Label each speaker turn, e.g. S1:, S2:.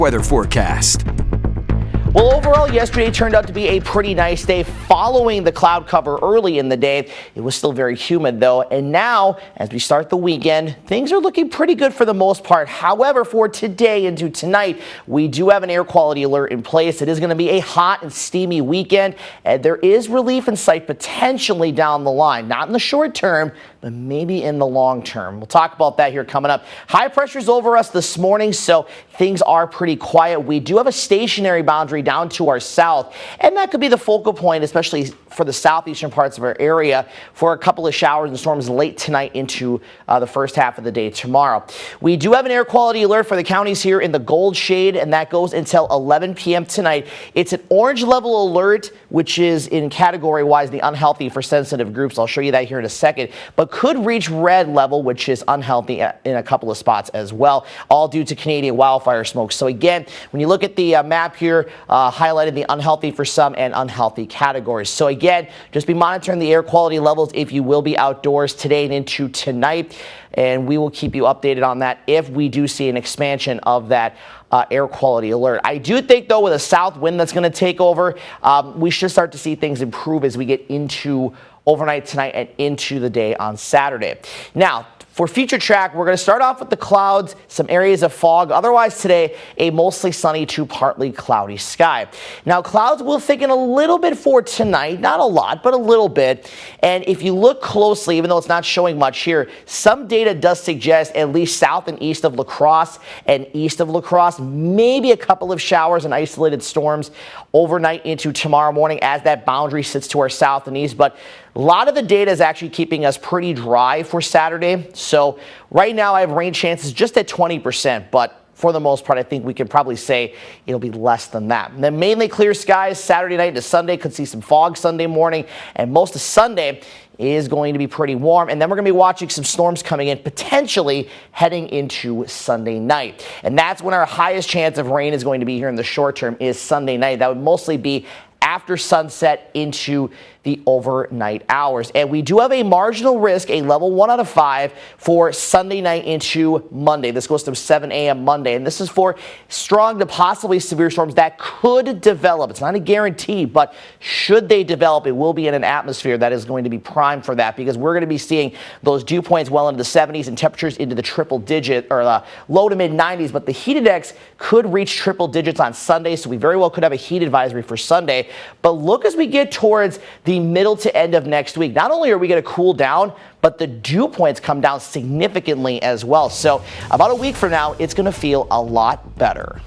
S1: Weather forecast.
S2: Well, overall, yesterday turned out to be a pretty nice day following the cloud cover early in the day. It was still very humid, though. And now, as we start the weekend, things are looking pretty good for the most part. However, for today into tonight, we do have an air quality alert in place. It is going to be a hot and steamy weekend, and there is relief in sight potentially down the line. Not in the short term, but maybe in the long term. We'll talk about that here coming up. High pressure's over us this morning, so things are pretty quiet. We do have a stationary boundary down to our south, and that could be the focal point, especially for the southeastern parts of our area, for a couple of showers and storms late tonight into the first half of the day tomorrow. We do have an air quality alert for the counties here in the gold shade, and that goes until 11 p.m. tonight. It's an orange level alert, which is in category-wise the unhealthy for sensitive groups. I'll show you that here in a second, but could reach red level, which is unhealthy in a couple of spots as well, all due to Canadian wildfire smoke. So again, when you look at the map here, highlighted the unhealthy for some and unhealthy categories. So again, just be monitoring the air quality levels if you will be outdoors today and into tonight, and we will keep you updated on that if we do see an expansion of that air quality alert. I do think, though, with a south wind that's going to take over, we should start to see things improve as we get into overnight tonight and into the day on Saturday. Now, for future track, we're going to start off with the clouds, some areas of fog. Otherwise today, a mostly sunny to partly cloudy sky. Now, clouds will thicken a little bit for tonight. Not a lot, but a little bit. And if you look closely, even though it's not showing much here, some data does suggest at least south and east of La Crosse and east of La Crosse, maybe a couple of showers and isolated storms overnight into tomorrow morning as that boundary sits to our south and east. But a lot of the data is actually keeping us pretty dry for Saturday. So right now I have rain chances just at 20%, but for the most part, I think we could probably say it'll be less than that. And then mainly clear skies Saturday night into Sunday. Could see some fog Sunday morning, and most of Sunday is going to be pretty warm. And then we're going to be watching some storms coming in, potentially heading into Sunday night. And that's when our highest chance of rain is going to be here in the short term, is Sunday night. That would mostly be after sunset into the overnight hours. And we do have a marginal risk, a level 1 out of 5 for Sunday night into Monday. This goes to 7 a.m. Monday, and this is for strong to possibly severe storms that could develop. It's not a guarantee, but should they develop, it will be in an atmosphere that is going to be primed for that, because we're going to be seeing those dew points well into the 70s and temperatures into the triple digit or the low to mid 90s. But the heat index could reach triple digits on Sunday, so we very well could have a heat advisory for Sunday. But look, as we get towards the middle to end of next week, not only are we going to cool down, but the dew points come down significantly as well. So about a week from now, it's going to feel a lot better.